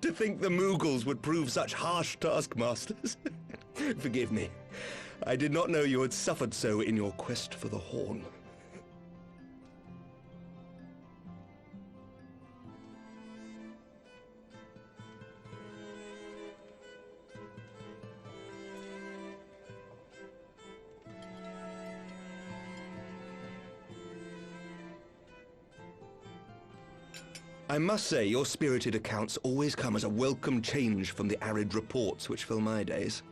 To think the Mughals would prove such harsh taskmasters. Forgive me. I did not know you had suffered so in your quest for the Horn. I must say, your spirited accounts always come as a welcome change from the arid reports which fill my days.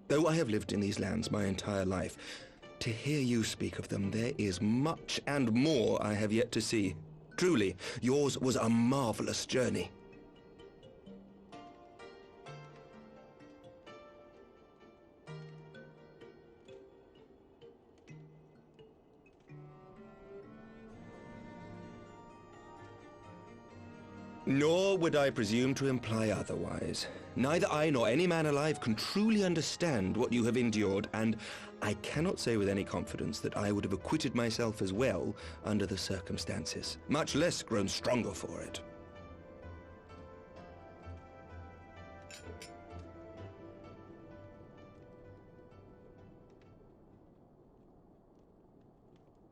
Though I have lived in these lands my entire life, to hear you speak of them, there is much and more I have yet to see. Truly, yours was a marvelous journey. Nor would I presume to imply otherwise. Neither I nor any man alive can truly understand what you have endured, and I cannot say with any confidence that I would have acquitted myself as well under the circumstances, much less grown stronger for it.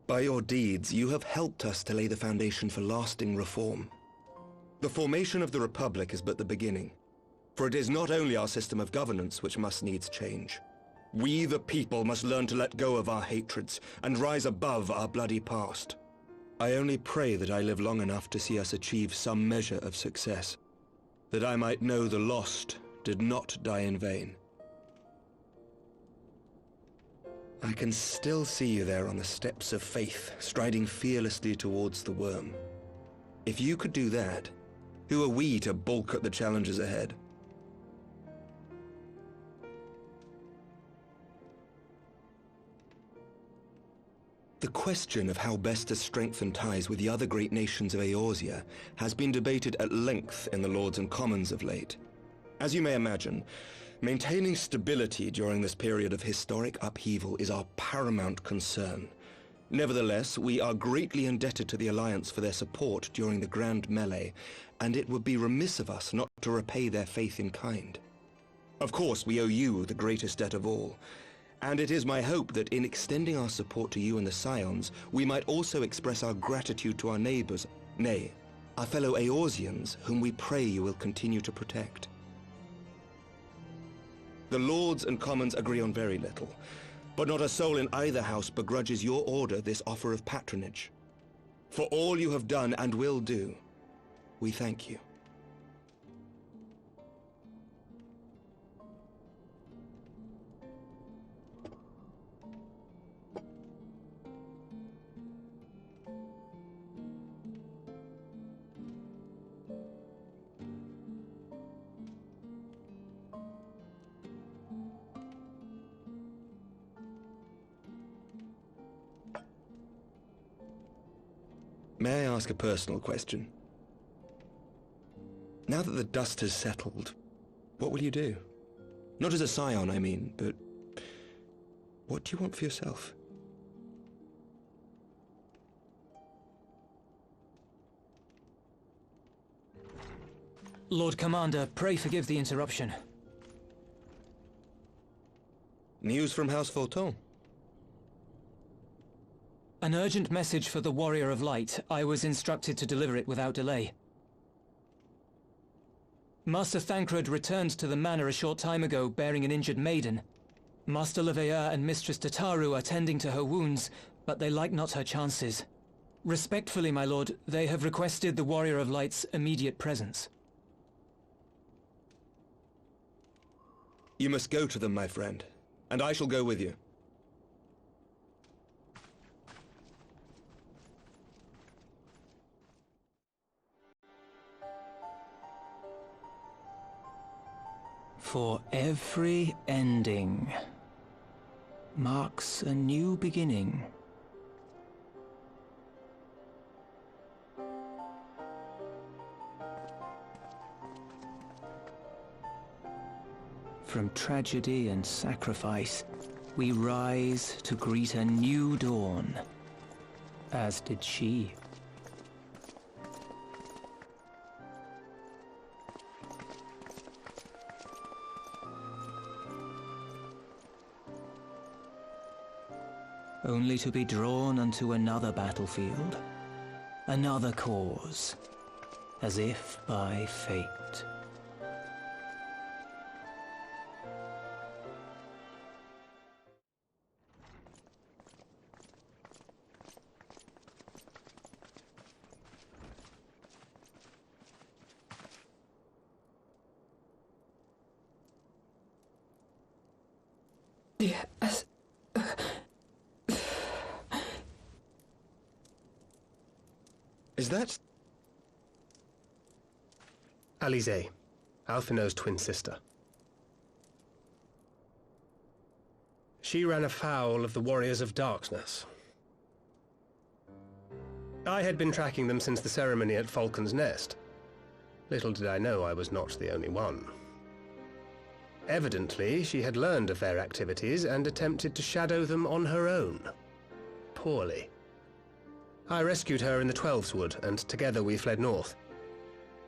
By your deeds, you have helped us to lay the foundation for lasting reform. The formation of the Republic is but the beginning, for it is not only our system of governance which must needs change. We, the people, must learn to let go of our hatreds and rise above our bloody past. I only pray that I live long enough to see us achieve some measure of success, that I might know the lost did not die in vain. I can still see you there on the steps of faith, striding fearlessly towards the worm. If you could do that, who are we to balk at the challenges ahead? The question of how best to strengthen ties with the other great nations of Eorzea has been debated at length in the Lords and Commons of late. As you may imagine, maintaining stability during this period of historic upheaval is our paramount concern. Nevertheless, we are greatly indebted to the Alliance for their support during the Grand Melee, and it would be remiss of us not to repay their faith in kind. Of course, we owe you the greatest debt of all, and it is my hope that in extending our support to you and the Scions, we might also express our gratitude to our neighbors, nay, our fellow Eorzeans, whom we pray you will continue to protect. The Lords and Commons agree on very little, but not a soul in either house begrudges your order this offer of patronage. For all you have done and will do, we thank you. May I ask a personal question? Now that the dust has settled, what will you do? Not as a scion, I mean, but what do you want for yourself? Lord Commander, pray forgive the interruption. News from House Fulton? An urgent message for the Warrior of Light. I was instructed to deliver it without delay. Master Thancred returned to the manor a short time ago bearing an injured maiden. Master Leveilleur and Mistress Tataru are tending to her wounds, but they like not her chances. Respectfully, my lord, they have requested the Warrior of Light's immediate presence. You must go to them, my friend, and I shall go with you. For every ending marks a new beginning. From tragedy and sacrifice, we rise to greet a new dawn, as did she. Only to be drawn unto another battlefield, another cause, as if by fate. Yes. Is that... Alize, Alphinaud's twin sister. She ran afoul of the Warriors of Darkness. I had been tracking them since the ceremony at Falcon's Nest. Little did I know I was not the only one. Evidently, she had learned of their activities and attempted to shadow them on her own. Poorly. I rescued her in the Twelveswood, and together we fled north.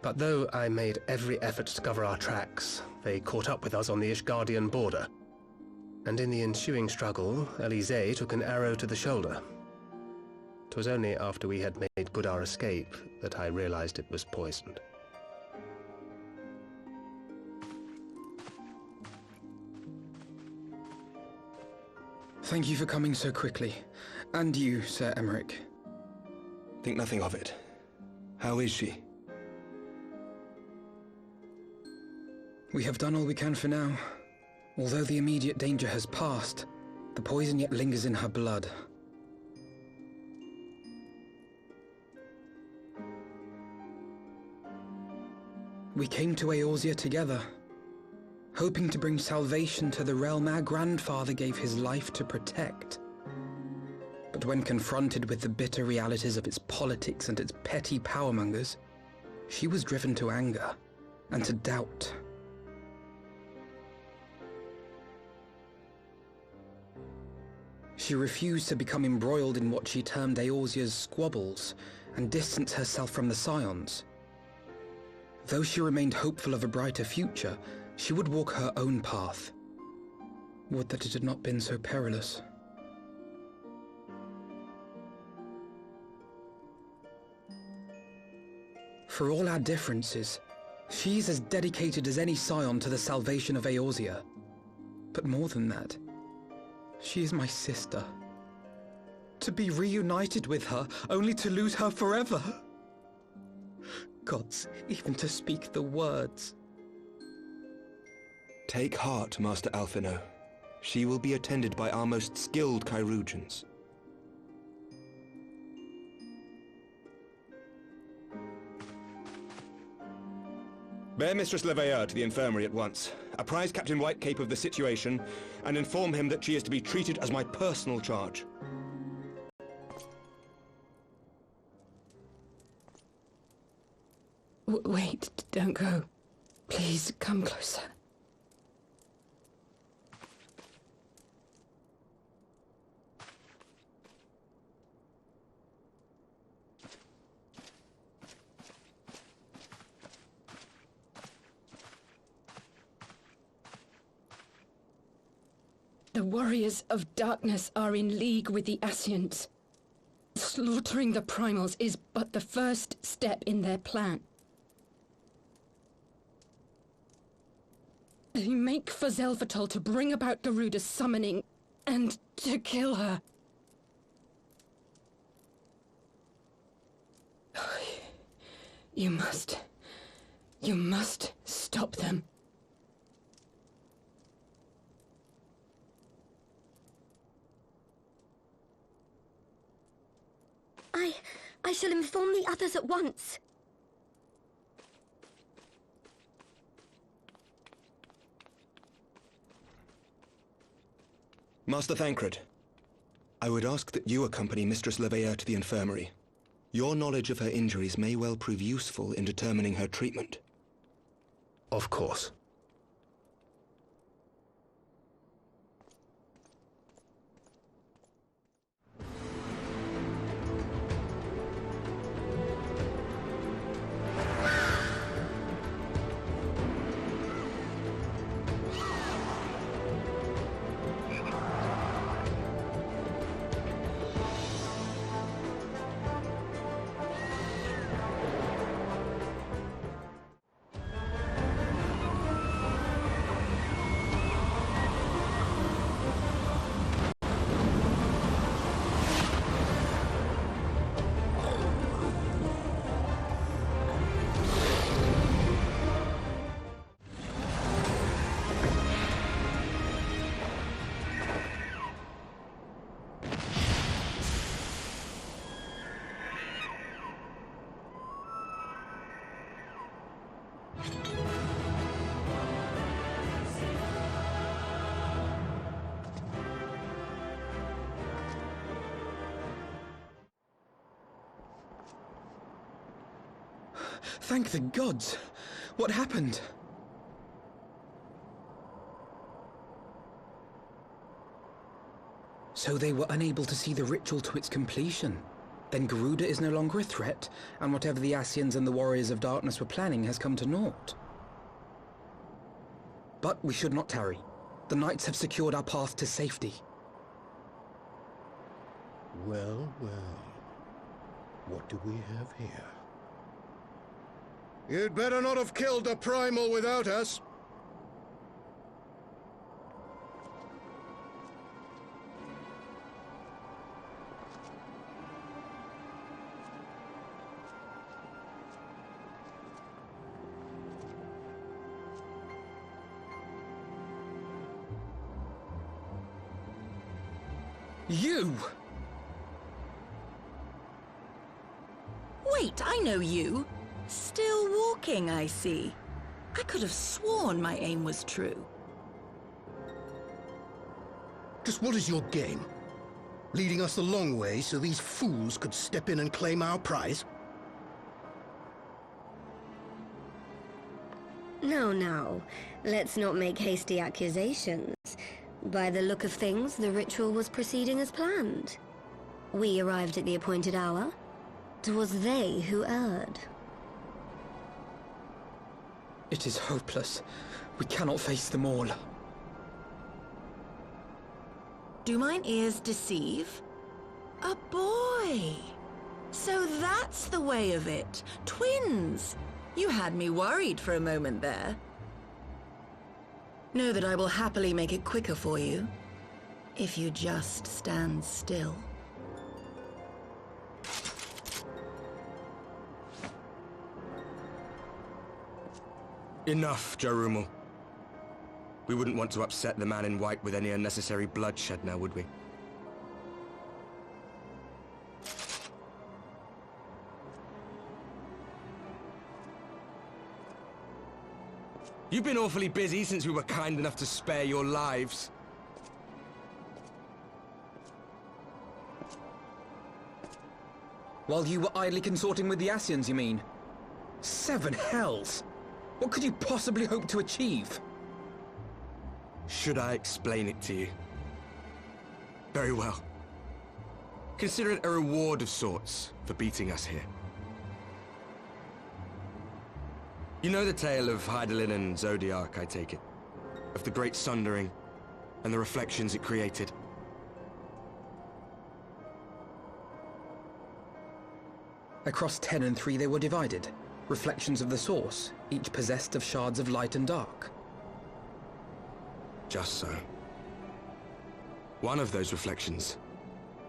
But though I made every effort to cover our tracks, they caught up with us on the Ishgardian border. And in the ensuing struggle, Alize took an arrow to the shoulder. 'Twas only after we had made good our escape that I realized it was poisoned. Thank you for coming so quickly. And you, Sir Emmerich. Think nothing of it. How is she? We have done all we can for now. Although the immediate danger has passed, the poison yet lingers in her blood. We came to Eorzea together, hoping to bring salvation to the realm our grandfather gave his life to protect. But when confronted with the bitter realities of its politics and its petty powermongers, she was driven to anger and to doubt. She refused to become embroiled in what she termed Eorzea's squabbles and distance herself from the Scions. Though she remained hopeful of a brighter future, she would walk her own path. Would that it had not been so perilous. For all our differences, she's as dedicated as any Scion to the salvation of Eorzea. But more than that, she is my sister. To be reunited with her, only to lose her forever. Gods, even to speak the words. Take heart, Master Alphinaud. She will be attended by our most skilled chirurgeons. Bear Mistress Leveilleur to the infirmary at once. Apprise Captain Whitecape of the situation, and inform him that she is to be treated as my personal charge. Wait, don't go. Please, come closer. The Warriors of Darkness are in league with the Ascients. Slaughtering the Primals is but the first step in their plan. They make for Zelvatol to bring about Garuda's summoning, and to kill her. You must stop them. I shall inform the others at once. Master Thancred, I would ask that you accompany Mistress Leveilleur to the infirmary. Your knowledge of her injuries may well prove useful in determining her treatment. Of course. Thank the gods! What happened? So they were unable to see the ritual to its completion. Then Garuda is no longer a threat, and whatever the Ascians and the Warriors of Darkness were planning has come to naught. But we should not tarry. The Knights have secured our path to safety. Well, well. What do we have here? You'd better not have killed the Primal without us. You! Wait, I know you. Still walking, I see. I could have sworn my aim was true. Just what is your game? Leading us the long way so these fools could step in and claim our prize? No. Let's not make hasty accusations. By the look of things, the ritual was proceeding as planned. We arrived at the appointed hour. 'Twas they who erred. It is hopeless. We cannot face them all. Do mine ears deceive? A boy! So that's the way of it. Twins! You had me worried for a moment there. Know that I will happily make it quicker for you, if you just stand still. Enough, Jarumal. We wouldn't want to upset the man in white with any unnecessary bloodshed now, would we? You've been awfully busy since we were kind enough to spare your lives. While you were idly consorting with the Ascians, you mean? 7 hells! What could you possibly hope to achieve? Should I explain it to you? Very well. Consider it a reward of sorts for beating us here. You know the tale of Hydaelyn and Zodiac, I take it? Of the Great Sundering and the reflections it created? Across 10 and 3 they were divided. Reflections of the source, each possessed of shards of light and dark. Just so. One of those reflections,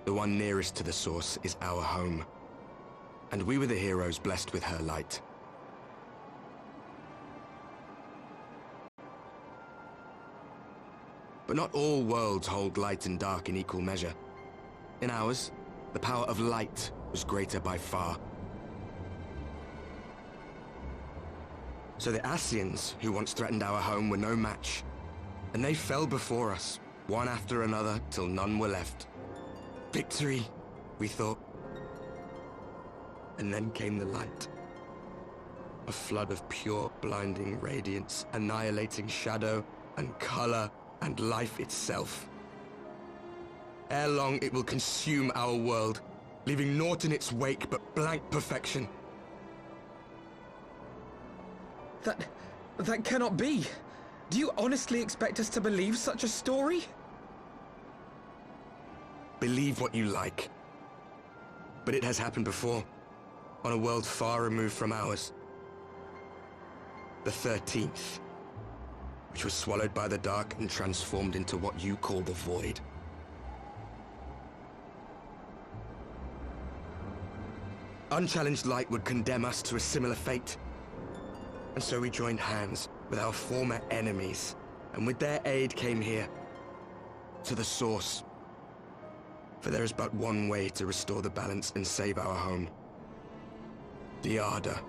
the one nearest to the source, is our home. And we were the heroes blessed with her light. But not all worlds hold light and dark in equal measure. In ours, the power of light was greater by far. So the Ascians, who once threatened our home, were no match. And they fell before us, one after another, till none were left. Victory, we thought. And then came the light. A flood of pure, blinding radiance, annihilating shadow and color and life itself. Ere long, it will consume our world, leaving naught in its wake but blank perfection. That cannot be. Do you honestly expect us to believe such a story? Believe what you like. But it has happened before, on a world far removed from ours. The 13th, which was swallowed by the dark and transformed into what you call the Void. Unchallenged light would condemn us to a similar fate. And so we joined hands with our former enemies, and with their aid came here, to the source. For there is but one way to restore the balance and save our home. The Ardor.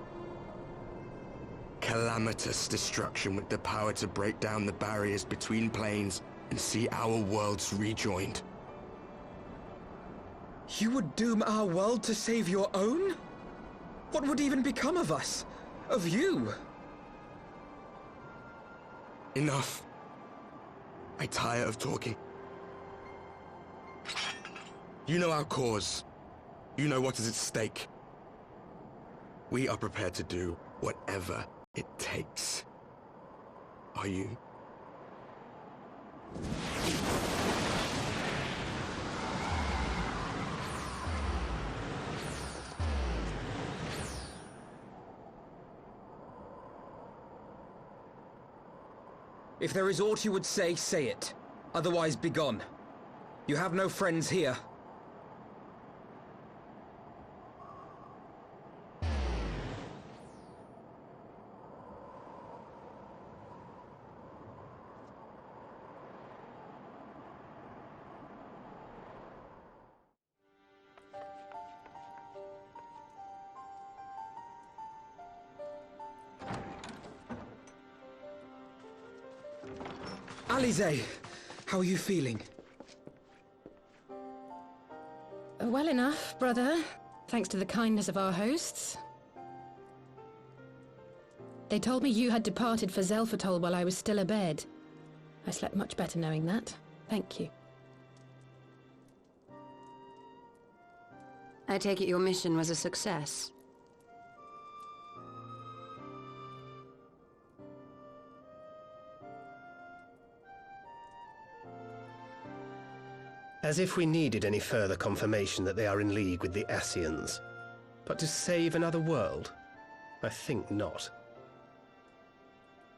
Calamitous destruction with the power to break down the barriers between planes and see our worlds rejoined. You would doom our world to save your own? What would even become of us? Of you? Enough. I tire of talking. You know our cause. You know what is at stake. We are prepared to do whatever it takes. Are you? If there is aught you would say, say it. Otherwise, begone. You have no friends here. Alize, how are you feeling? Well enough, brother. Thanks to the kindness of our hosts. They told me you had departed for Zelfatol while I was still abed. I slept much better knowing that. Thank you. I take it your mission was a success. As if we needed any further confirmation that they are in league with the Ascians. But to save another world? I think not.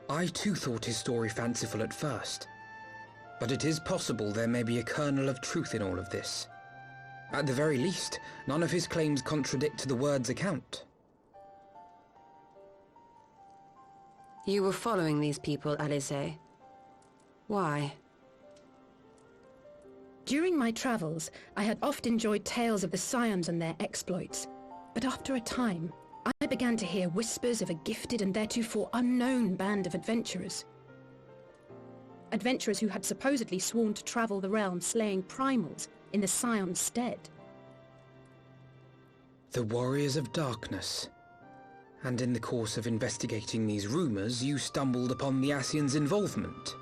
I too thought his story fanciful at first. But it is possible there may be a kernel of truth in all of this. At the very least, none of his claims contradict the word's account. You were following these people, Alize. Why? During my travels, I had oft enjoyed tales of the Scions and their exploits. But after a time, I began to hear whispers of a gifted and theretofore unknown band of adventurers. Adventurers who had supposedly sworn to travel the realm slaying primals in the Scion's stead. The Warriors of Darkness. And in the course of investigating these rumors, you stumbled upon the Ascians' involvement.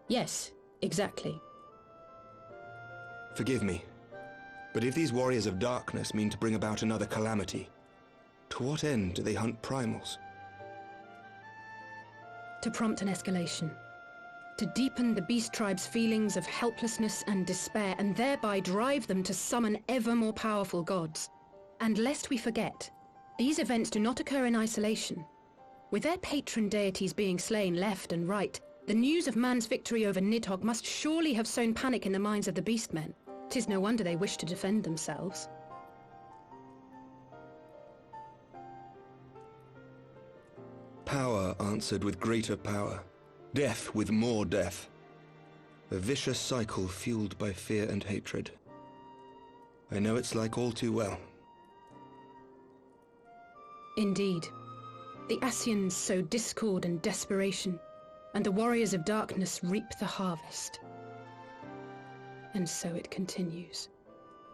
Yes, exactly. Forgive me, but if these Warriors of Darkness mean to bring about another calamity, to what end do they hunt primals? To prompt an escalation. To deepen the beast tribe's feelings of helplessness and despair, and thereby drive them to summon ever more powerful gods. And lest we forget, These events do not occur in isolation. With their patron deities being slain left and right, the news of man's victory over Nidhogg must surely have sown panic in the minds of the Beastmen. 'Tis no wonder they wish to defend themselves. Power answered with greater power. Death with more death. A vicious cycle fueled by fear and hatred. I know it's like all too well. Indeed. The Ascians sow discord and desperation, and the warriors of darkness reap the harvest. And so it continues.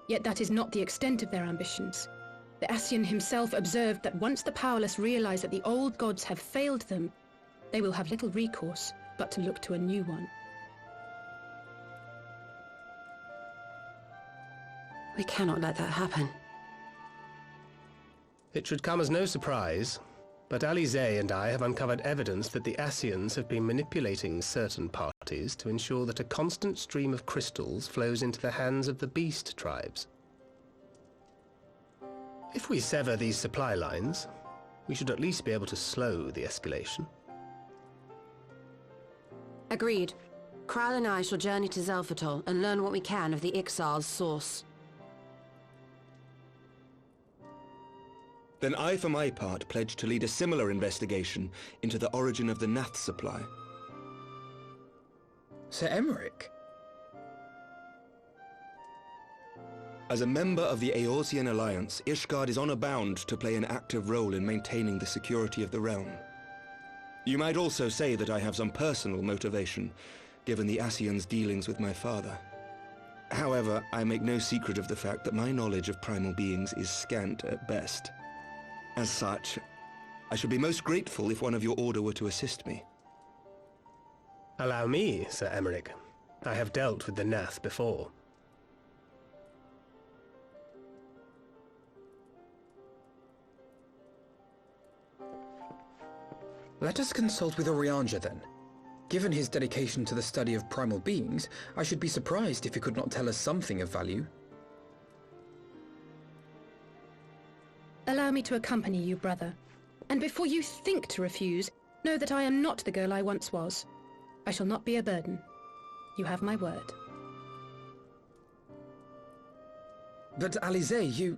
Yet that is not the extent of their ambitions. The Ascian himself observed that once the powerless realize that the old gods have failed them, they will have little recourse but to look to a new one. We cannot let that happen. It should come as no surprise, but Alize and I have uncovered evidence that the Ascians have been manipulating certain parties to ensure that a constant stream of crystals flows into the hands of the beast tribes. If we sever these supply lines, we should at least be able to slow the escalation. Agreed. Kral and I shall journey to Zelphatol and learn what we can of the Ixal's source. Then I, for my part, pledge to lead a similar investigation into the origin of the Nath supply. Sir Emmerich? As a member of the Eorzean Alliance, Ishgard is honor-bound to play an active role in maintaining the security of the realm. You might also say that I have some personal motivation, given the Ascians' dealings with my father. However, I make no secret of the fact that my knowledge of primal beings is scant at best. As such, I should be most grateful if one of your order were to assist me. Allow me, Sir Emmerich. I have dealt with the Nath before. Let us consult with Orianja then. Given his dedication to the study of primal beings, I should be surprised if he could not tell us something of value. Allow me to accompany you, brother. And before you think to refuse, know that I am not the girl I once was. I shall not be a burden. You have my word. But Alize, you...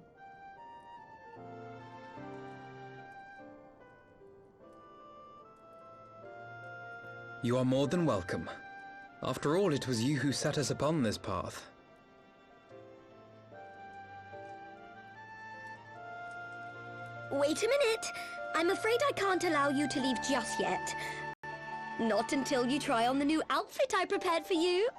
You are more than welcome. After all, it was you who set us upon this path. Wait a minute! I'm afraid I can't allow you to leave just yet. Not until you try on the new outfit I prepared for you.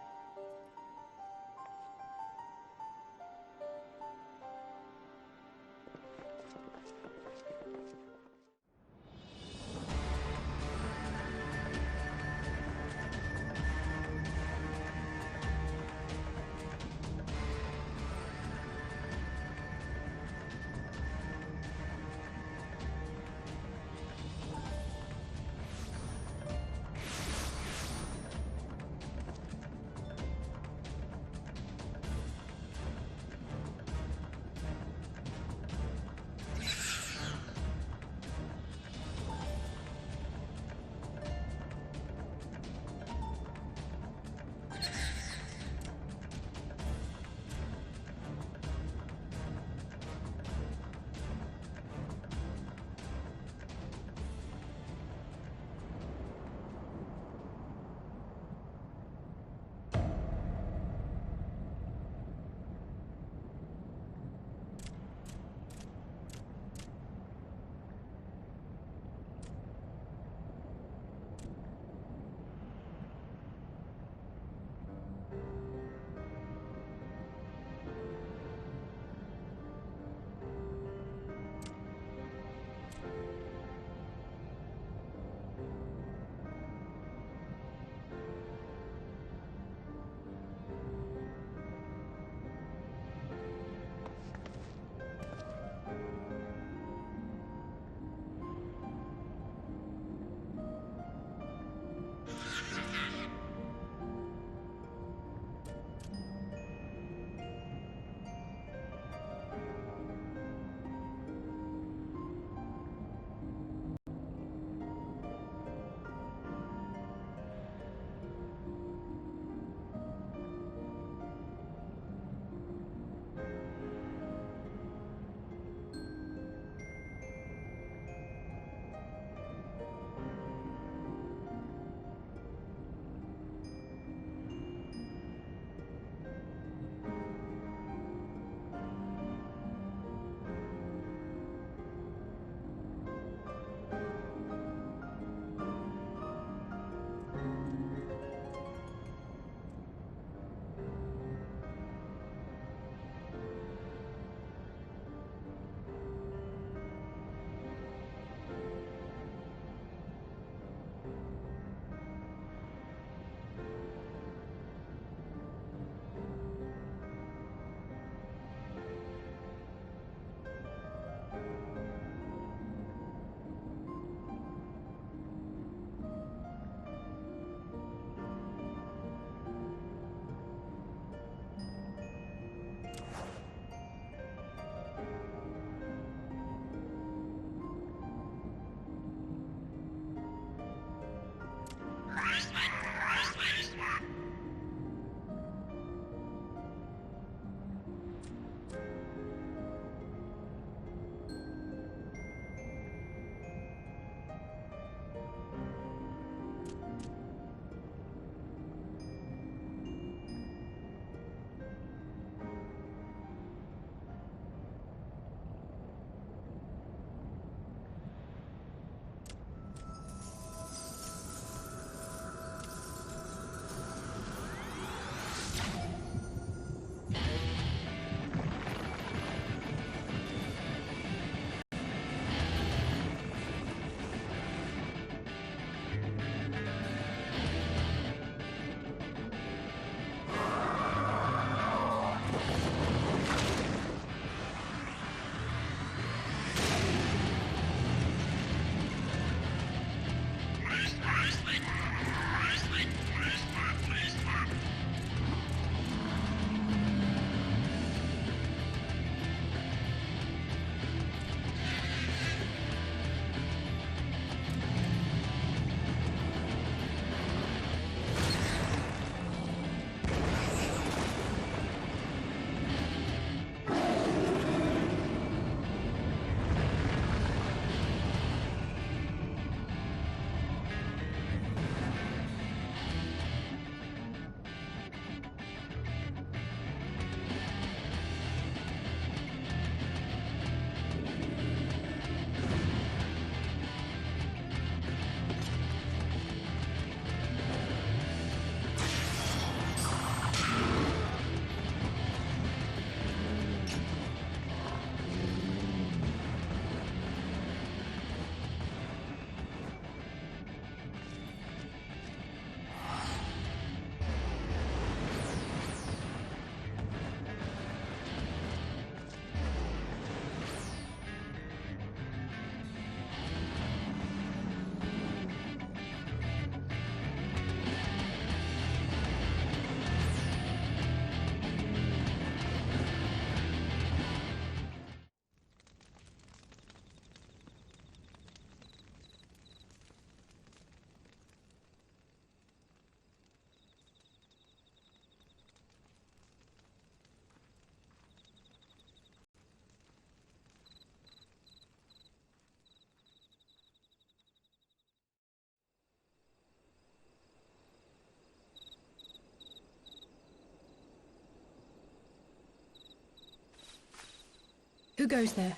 Who goes there?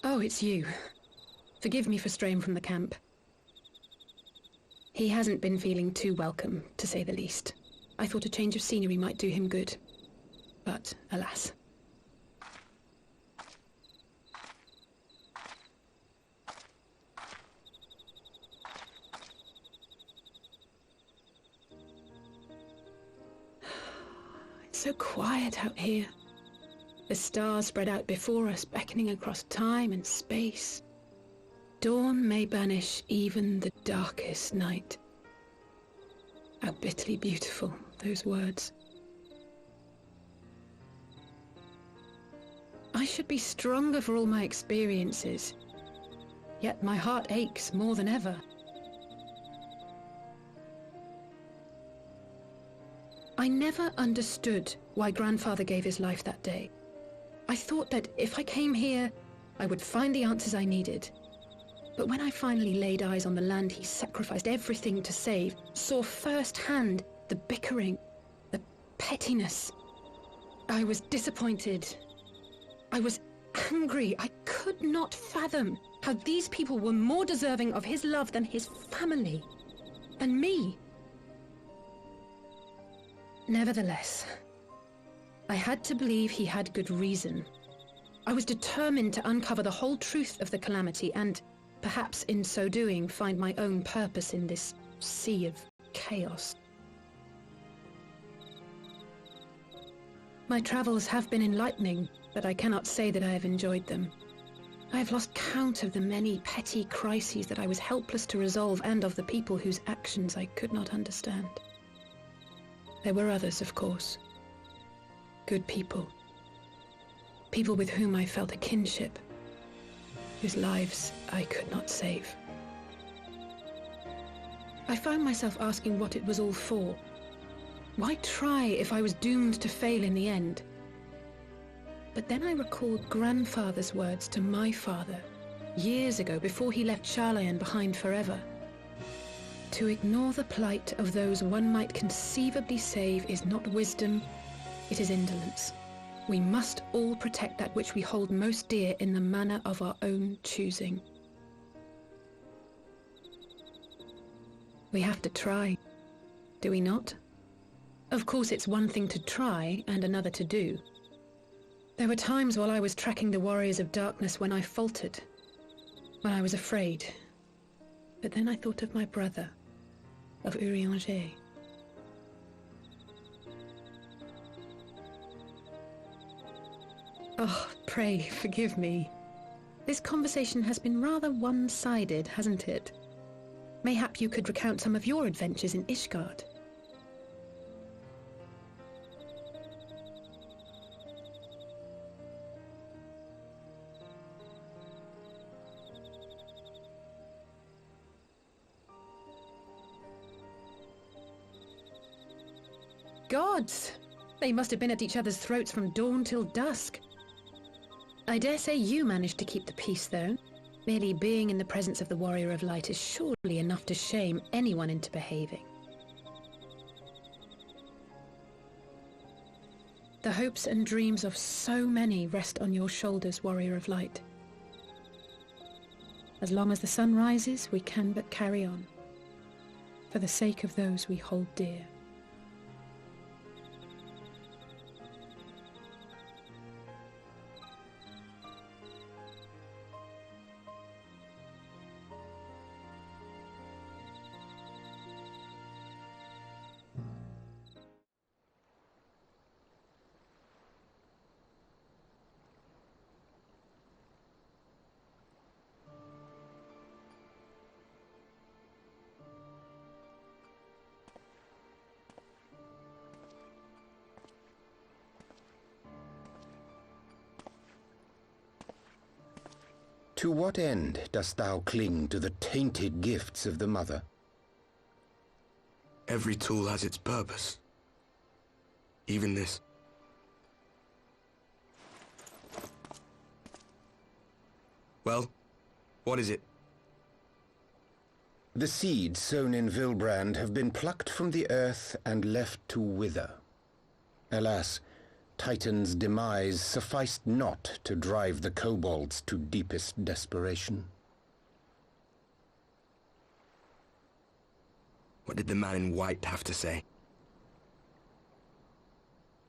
Oh, it's you. Forgive me for straying from the camp. He hasn't been feeling too welcome, to say the least. I thought a change of scenery might do him good. But, alas. It's so quiet out here. The stars spread out before us, beckoning across time and space. Dawn may banish even the darkest night. How bitterly beautiful, those words. I should be stronger for all my experiences, yet my heart aches more than ever. I never understood why Grandfather gave his life that day. I thought that if I came here, I would find the answers I needed. But when I finally laid eyes on the land he sacrificed everything to save, saw firsthand the bickering, the pettiness, I was disappointed. I was angry. I could not fathom how these people were more deserving of his love than his family and me. Nevertheless, I had to believe he had good reason. I was determined to uncover the whole truth of the calamity and, perhaps in so doing, find my own purpose in this sea of chaos. My travels have been enlightening, but I cannot say that I have enjoyed them. I have lost count of the many petty crises that I was helpless to resolve and of the people whose actions I could not understand. There were others, of course. Good people. People with whom I felt a kinship, whose lives I could not save. I found myself asking what it was all for. Why try if I was doomed to fail in the end? But then I recalled Grandfather's words to my father, years ago, before he left Charlayan behind forever. To ignore the plight of those one might conceivably save is not wisdom, it is indolence. We must all protect that which we hold most dear in the manner of our own choosing. We have to try, do we not? Of course, it's one thing to try and another to do. There were times while I was tracking the warriors of darkness when I faltered, when I was afraid. But then I thought of my brother, of Urianger. Oh, pray forgive me. This conversation has been rather one-sided, hasn't it? Mayhap you could recount some of your adventures in Ishgard. Gods! They must have been at each other's throats from dawn till dusk. I dare say you managed to keep the peace, though. Merely being in the presence of the Warrior of Light is surely enough to shame anyone into behaving. The hopes and dreams of so many rest on your shoulders, Warrior of Light. As long as the sun rises, we can but carry on, for the sake of those we hold dear. To what end dost thou cling to the tainted gifts of the Mother? Every tool has its purpose. Even this. Well, what is it? The seeds sown in Vilbrand have been plucked from the earth and left to wither. Alas, Titan's demise sufficed not to drive the kobolds to deepest desperation. What did the man in white have to say?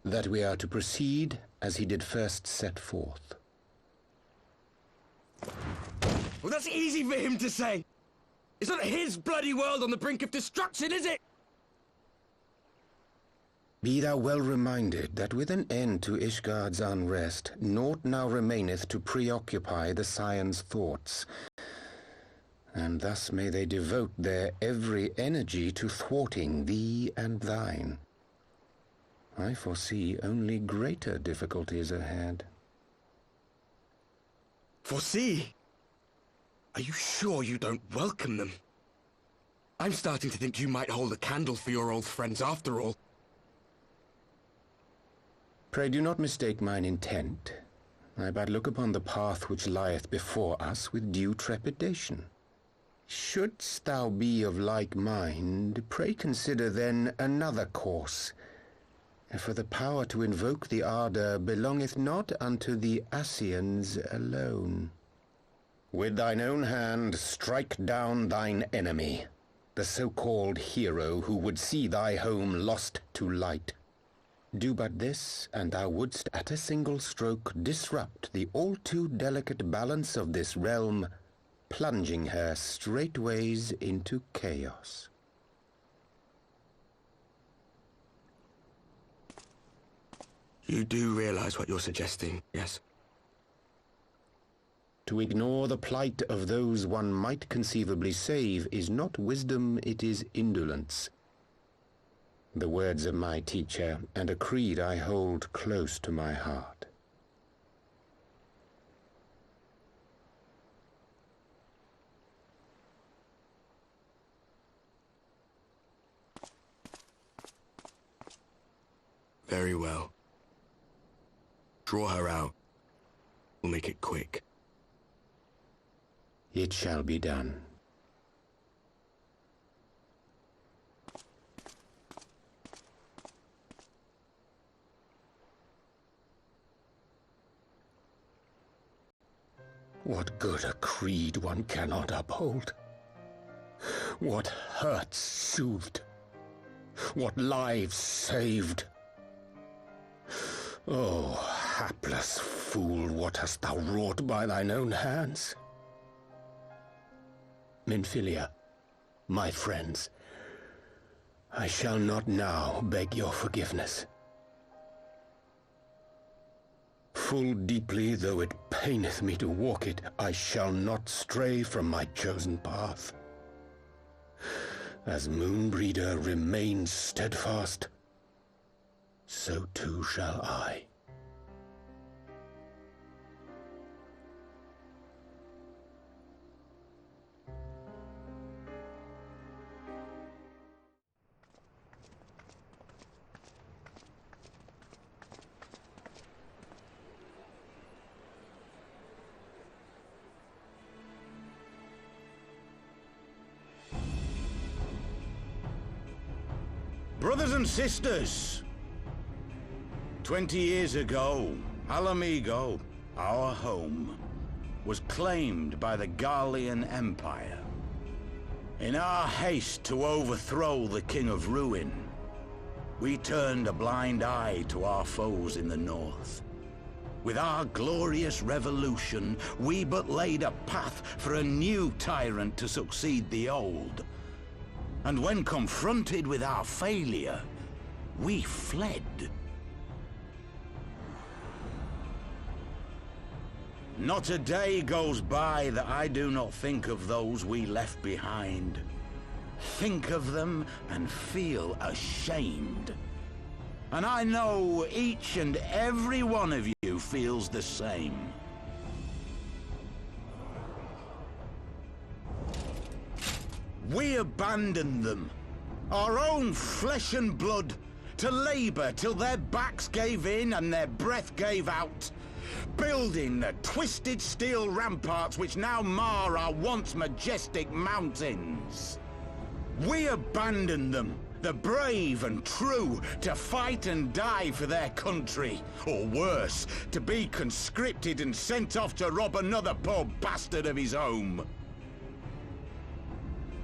That we are to proceed as he did first set forth. Well, that's easy for him to say! It's not his bloody world on the brink of destruction, is it? Be thou well reminded that with an end to Ishgard's unrest, naught now remaineth to preoccupy the Scion's thoughts, and thus may they devote their every energy to thwarting thee and thine. I foresee only greater difficulties ahead. Foresee? Are you sure you don't welcome them? I'm starting to think you might hold a candle for your old friends after all. Pray do not mistake mine intent. I but look upon the path which lieth before us with due trepidation. Shouldst thou be of like mind, pray consider then another course. For the power to invoke the ardor belongeth not unto the Ascians alone. With thine own hand strike down thine enemy, the so-called hero who would see thy home lost to light. Do but this, and thou wouldst at a single stroke disrupt the all-too-delicate balance of this realm, plunging her straightways into chaos. You do realize what you're suggesting, yes? To ignore the plight of those one might conceivably save is not wisdom, it is indolence. The words of my teacher, and a creed I hold close to my heart. Very well. Draw her out. We'll make it quick. It shall be done. What good a creed one cannot uphold? What hurts soothed? What lives saved? Oh, hapless fool, what hast thou wrought by thine own hands? Minfilia, my friends, I shall not now beg your forgiveness. Full deeply though it paineth me to walk it, I shall not stray from my chosen path. As Moonbreeder remains steadfast, so too shall I. Brothers and sisters, 20 years ago, Alamigo, our home, was claimed by the Garlean Empire. In our haste to overthrow the King of Ruin, we turned a blind eye to our foes in the north. With our glorious revolution, we but laid a path for a new tyrant to succeed the old. And when confronted with our failure, we fled. Not a day goes by that I do not think of those we left behind. Think of them and feel ashamed. And I know each and every one of you feels the same. We abandoned them, our own flesh and blood, to labor till their backs gave in and their breath gave out, building the twisted steel ramparts which now mar our once majestic mountains. We abandoned them The brave and true to fight and die for their country, or worse, to be conscripted and sent off to rob another poor bastard of his home.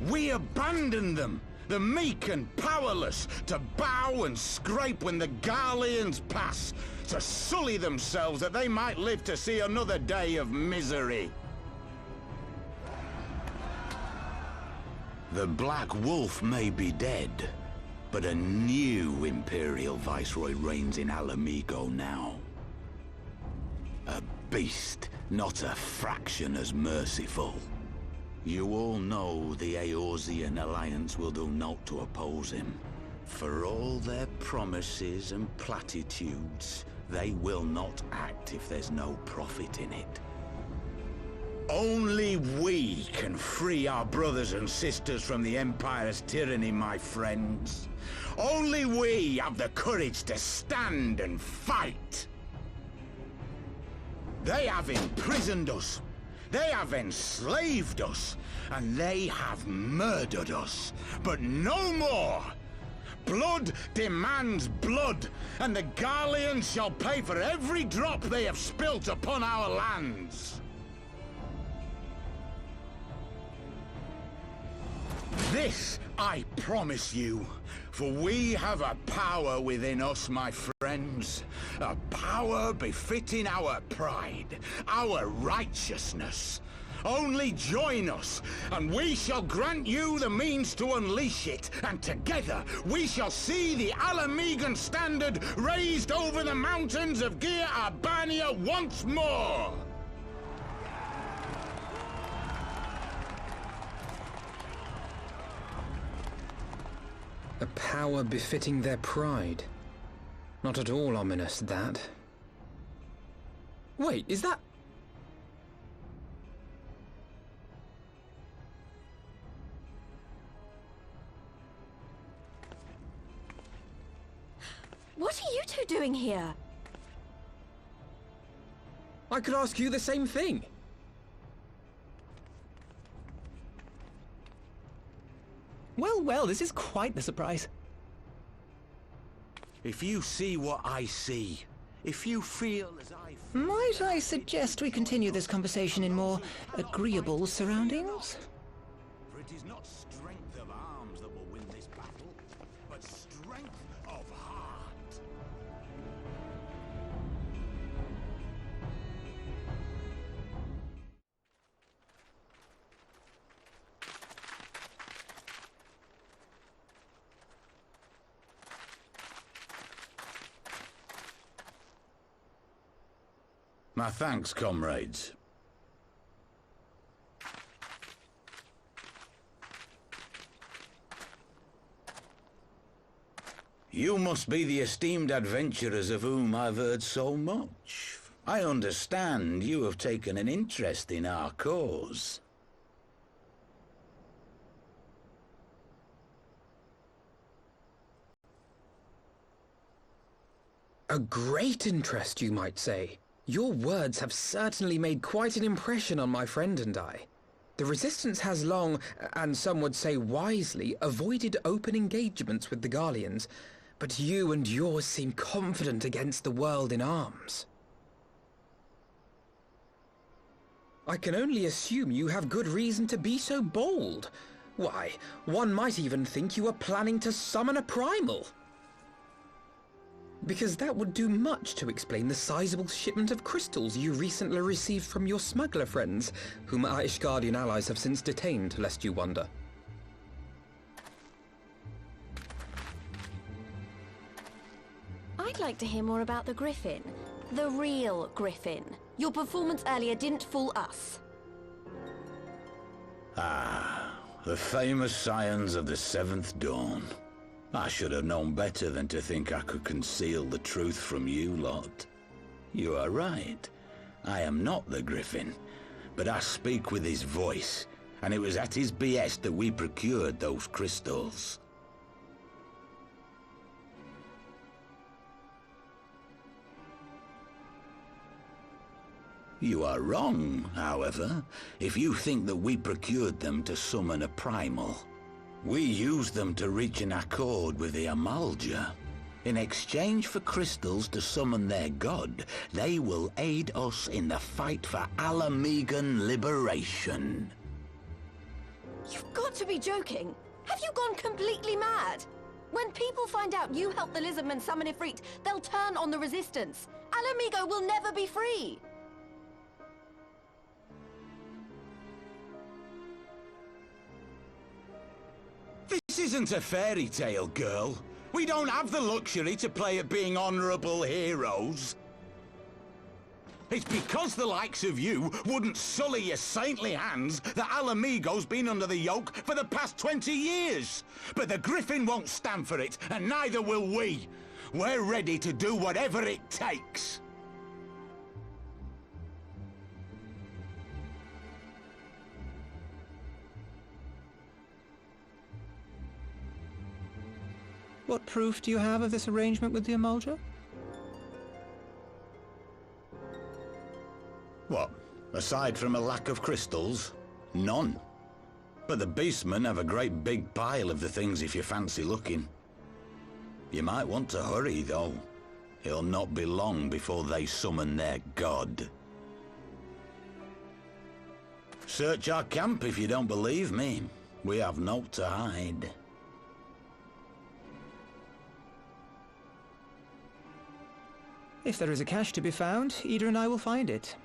We abandon them, the meek and powerless, to bow and scrape when the Garleans pass, to sully themselves that they might live to see another day of misery. The Black Wolf may be dead, but a new Imperial Viceroy reigns in Alamigo now. A beast, not a fraction as merciful. You all know the Eorzean Alliance will do naught to oppose him. For all their promises and platitudes, they will not act if there's no profit in it. Only we can free our brothers and sisters from the Empire's tyranny, my friends. Only we have the courage to stand and fight. They have imprisoned us. They have enslaved us. And they have murdered us. But no more! Blood demands blood, and the Garleans shall pay for every drop they have spilt upon our lands. This I promise you, for we have a power within us, my friends. A power befitting our pride, our righteousness. Only join us, and we shall grant you the means to unleash it, and together we shall see the Alamigan standard raised over the mountains of Gir Arbania once more! A power befitting their pride. Not at all ominous, that. Wait, is that... What are you two doing here? I could ask you the same thing. Well, well, this is quite the surprise. If you see what I see, if you feel as I feel... Might I suggest we continue this conversation in more agreeable surroundings? For it is not strength of arms that will win this battle, but strength of heart. My thanks, comrades. You must be the esteemed adventurers of whom I've heard so much. I understand you have taken an interest in our cause. A great interest, you might say. Your words have certainly made quite an impression on my friend and I. The Resistance has long, and some would say wisely, avoided open engagements with the Garleans, but you and yours seem confident against the world in arms. I can only assume you have good reason to be so bold. Why, one might even think you are planning to summon a primal. Because that would do much to explain the sizable shipment of crystals you recently received from your smuggler friends, whom our Ishgardian allies have since detained, lest you wonder. I'd like to hear more about the Griffin. The real Griffin. Your performance earlier didn't fool us. Ah, the famous scions of the Seventh Dawn. I should have known better than to think I could conceal the truth from you lot. You are right. I am not the Griffin, but I speak with his voice, and it was at his behest that we procured those crystals. You are wrong, however, if you think that we procured them to summon a primal. We use them to reach an accord with the Amalja. In exchange for crystals to summon their god, they will aid us in the fight for Alamegan liberation. You've got to be joking! Have you gone completely mad? When people find out you helped the Lizardmen summon Ifrit, they'll turn on the Resistance. Alamigo will never be free! This isn't a fairy tale, girl. We don't have the luxury to play at being honorable heroes. It's because the likes of you wouldn't sully your saintly hands that Alamigo's been under the yoke for the past 20 years. But the Griffin won't stand for it, and neither will we. We're ready to do whatever it takes. What proof do you have of this arrangement with the Amalja? What? Aside from a lack of crystals? None. But the beastmen have a great big pile of the things if you fancy looking. You might want to hurry, though. It'll not be long before they summon their god. Search our camp if you don't believe me. We have naught to hide. If there is a cache to be found, Ida and I will find it.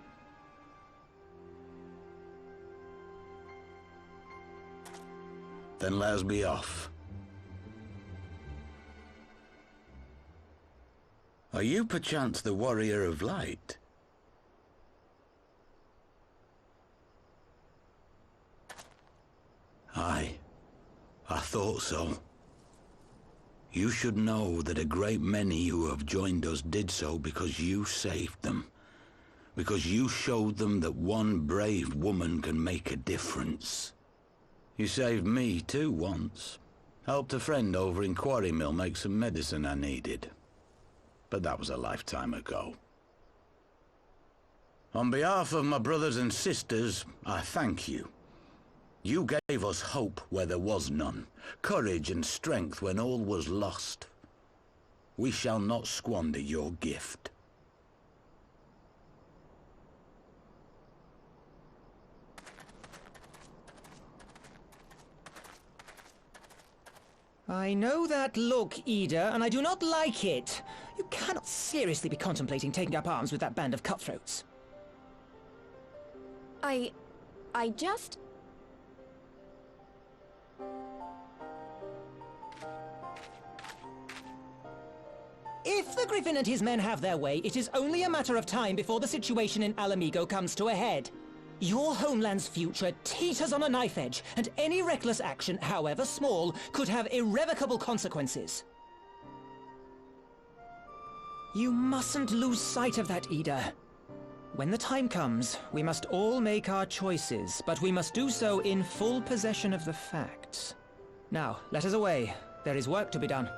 Then let us be off. Are you perchance the Warrior of Light? Aye, I thought so. You should know that a great many who have joined us did so because you saved them. Because you showed them that one brave woman can make a difference. You saved me too once. Helped a friend over in Quarry Mill make some medicine I needed. But that was a lifetime ago. On behalf of my brothers and sisters, I thank you. You gave us hope where there was none, courage and strength when all was lost. We shall not squander your gift. I know that look, Ida, and I do not like it. You cannot seriously be contemplating taking up arms with that band of cutthroats. I just... If the Griffin and his men have their way, it is only a matter of time before the situation in Alamigo comes to a head. Your homeland's future teeters on a knife edge, and any reckless action, however small, could have irrevocable consequences. You mustn't lose sight of that, Ida. When the time comes, we must all make our choices, but we must do so in full possession of the facts. Now, let us away. There is work to be done.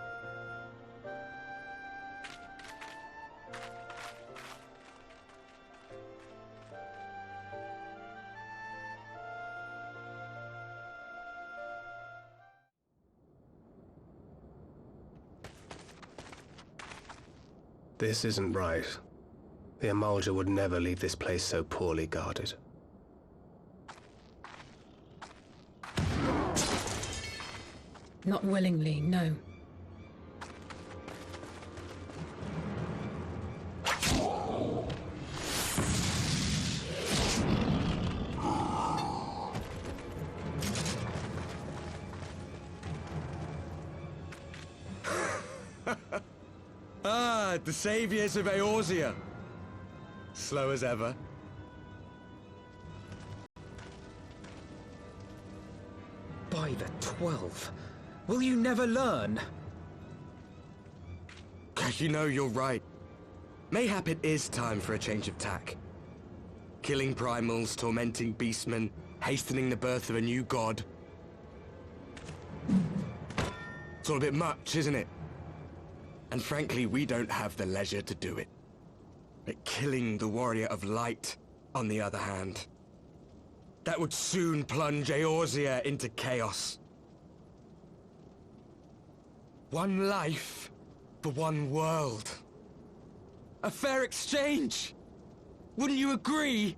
This isn't right. The Amalja would never leave this place so poorly guarded. Not willingly, no. The saviors of Eorzea. Slow as ever. By the 12, will you never learn? You know, you're right. Mayhap it is time for a change of tack. Killing primals, tormenting beastmen, hastening the birth of a new god. It's all a bit much, isn't it? And frankly, we don't have the leisure to do it. But killing the Warrior of Light, on the other hand, that would soon plunge Eorzea into chaos. One life for one world. A fair exchange! Wouldn't you agree?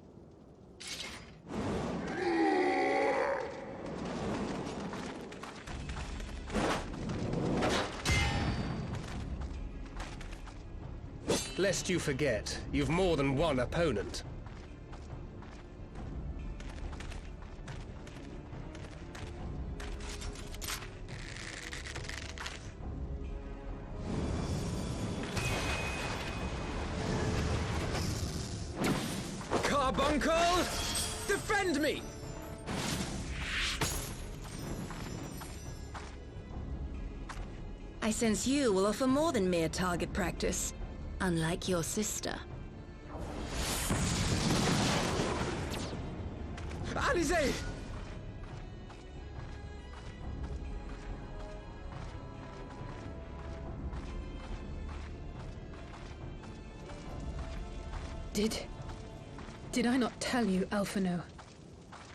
Lest you forget, you've more than one opponent. Carbuncle! Defend me! I sense you will offer more than mere target practice, unlike your sister. Alizé! Did I not tell you, Alphino?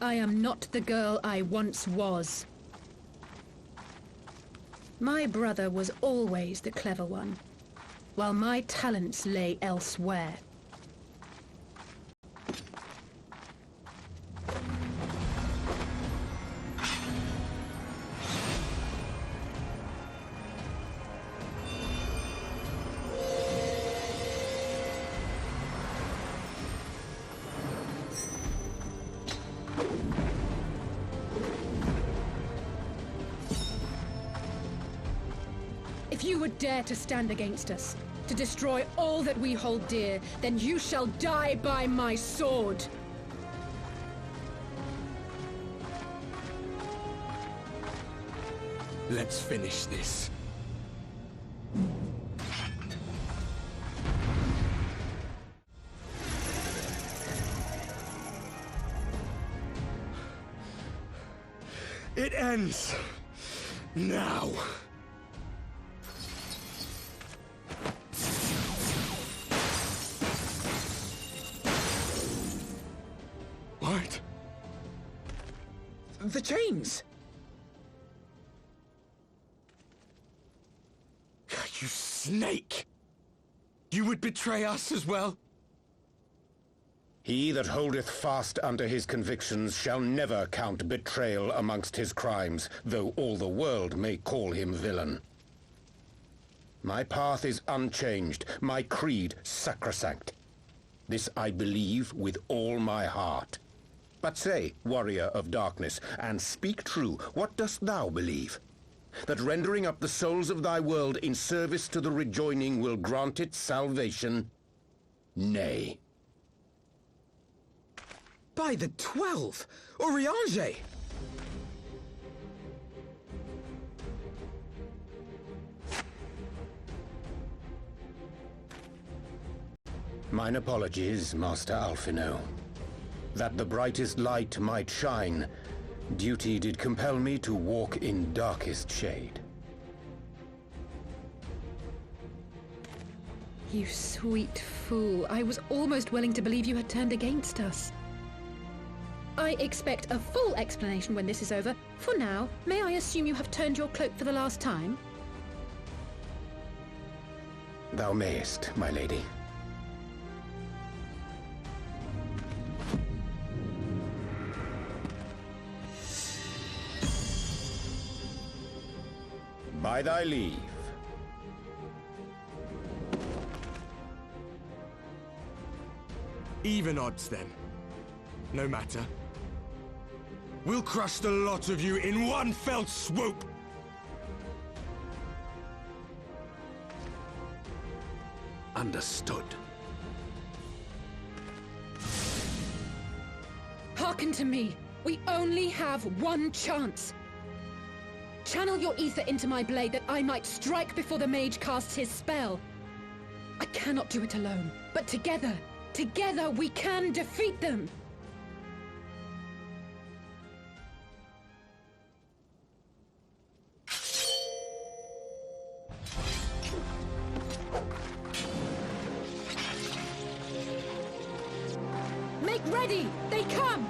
I am not the girl I once was. My brother was always the clever one, while my talents lay elsewhere. If you would dare to stand against us, to destroy all that we hold dear, then you shall die by my sword! Let's finish this. It ends now. What? The chains! You snake! You would betray us as well? He that holdeth fast unto his convictions shall never count betrayal amongst his crimes, though all the world may call him villain. My path is unchanged, my creed sacrosanct. This I believe with all my heart. But say, warrior of darkness, and speak true, what dost thou believe? That rendering up the souls of thy world in service to the rejoining will grant it salvation? Nay. By the 12! Oriange! Mine apologies, Master Alphino. That the brightest light might shine, duty did compel me to walk in darkest shade. You sweet fool. I was almost willing to believe you had turned against us. I expect a full explanation when this is over. For now, may I assume you have turned your cloak for the last time? Thou mayest, my lady. By thy leave. Even odds, then. No matter. We'll crush the lot of you in one fell swoop! Understood. Hearken to me. We only have one chance. Channel your ether into my blade that I might strike before the mage casts his spell. I cannot do it alone, but together we can defeat them! Make ready! They come!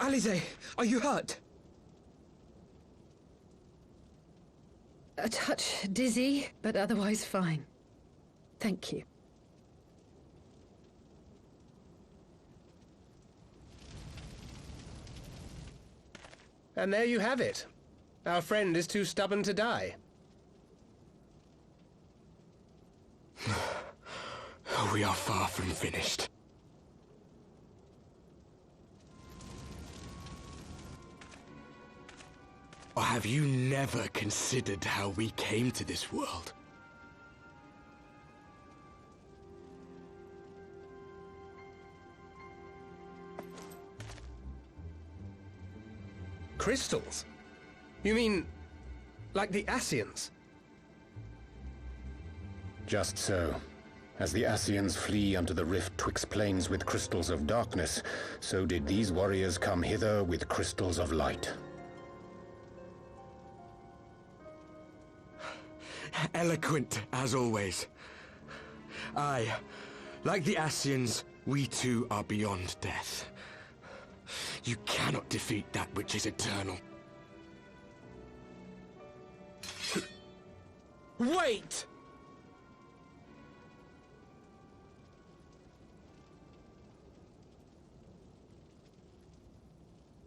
Alize, are you hurt? A touch dizzy, but otherwise fine. Thank you. And there you have it. Our friend is too stubborn to die. We are far from finished. Or have you never considered how we came to this world? Crystals? You mean, like the Ascians? Just so. As the Ascians flee unto the rift twixt planes with crystals of darkness, so did these warriors come hither with crystals of light. Eloquent, as always. Aye, like the Ascians, we too are beyond death. You cannot defeat that which is eternal. Wait!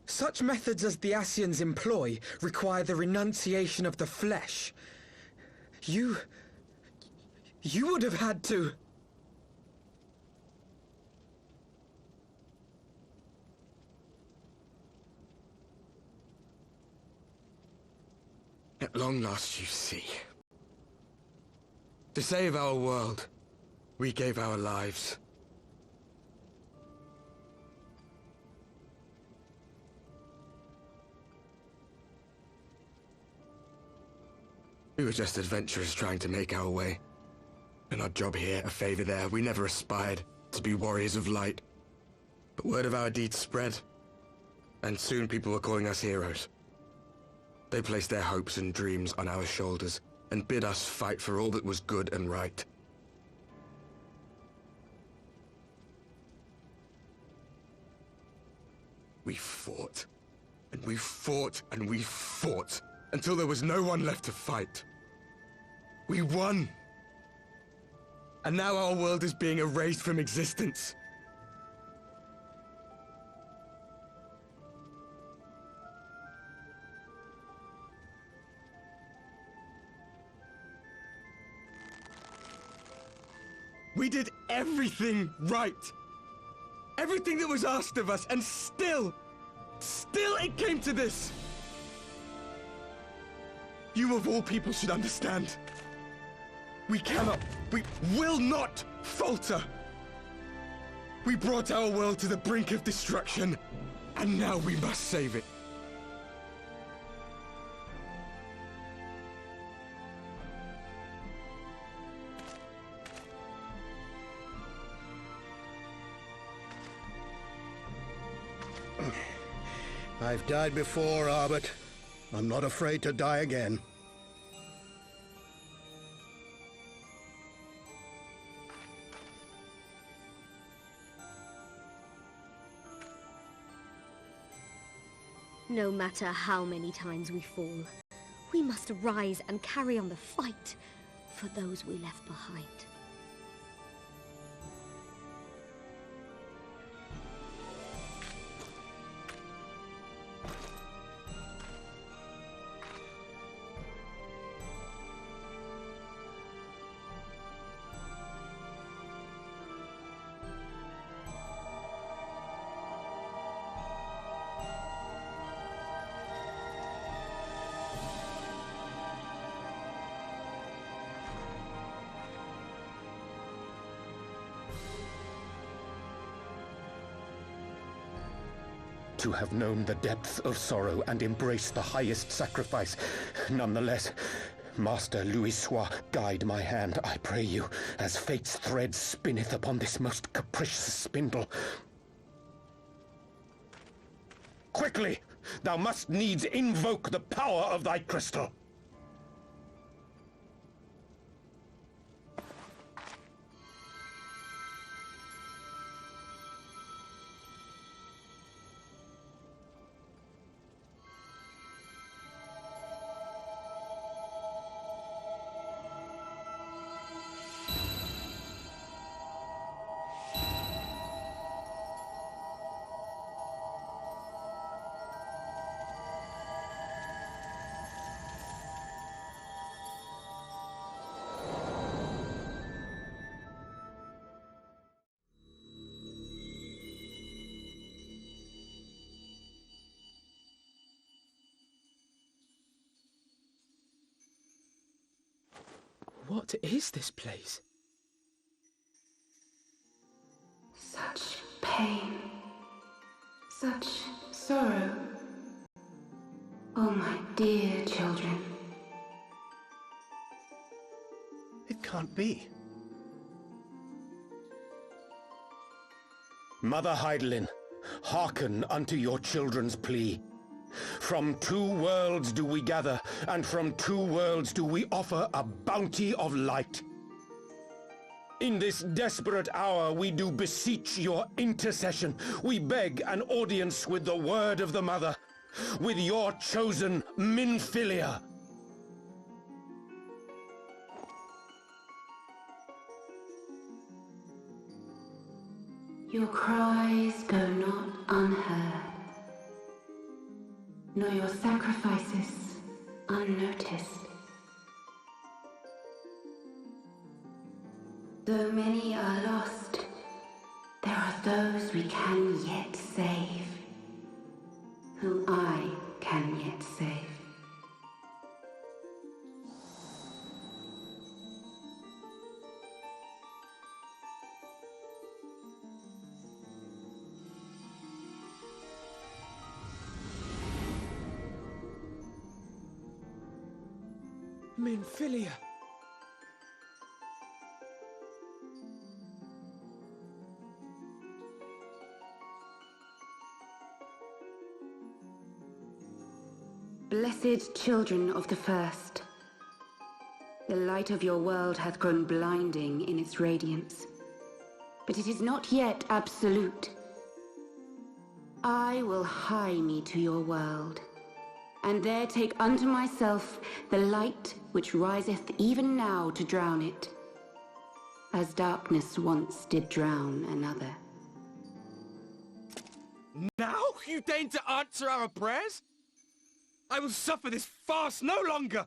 Such methods as the Ascians employ require the renunciation of the flesh. You would have had to... At long last, you see. To save our world, we gave our lives. We were just adventurers trying to make our way. An odd job here, a favor there. We never aspired to be warriors of light. But word of our deeds spread, and soon people were calling us heroes. They placed their hopes and dreams on our shoulders, and bid us fight for all that was good and right. We fought, and we fought, and we fought, until there was no one left to fight. We won! And now our world is being erased from existence. We did everything right. Everything that was asked of us, and still it came to this. You of all people should understand. We will not falter. We brought our world to the brink of destruction, and now we must save it. I've died before, Arbet. I'm not afraid to die again. No matter how many times we fall, we must rise and carry on the fight for those we left behind. To have known the depth of sorrow and embraced the highest sacrifice. Nonetheless, Master Louis-Sois, guide my hand, I pray you, as fate's thread spinneth upon this most capricious spindle. Quickly! Thou must needs invoke the power of thy crystal! What is this place? Such pain. Such sorrow. Oh, my dear children. It can't be. Mother Heidelin, hearken unto your children's plea. From two worlds do we gather, and from two worlds do we offer a bounty of light. In this desperate hour we do beseech your intercession. We beg an audience with the word of the Mother, with your chosen Minfilia. Your cries go not unheard, nor your sacrifices unnoticed. Though many are lost, there are those we can yet save, whom I can yet save. Minfilia. Blessed children of the First, the light of your world hath grown blinding in its radiance, but it is not yet absolute. I will hie me to your world, and there take unto myself the light which riseth even now to drown it, as darkness once did drown another. Now you deign to answer our prayers? I will suffer this farce no longer!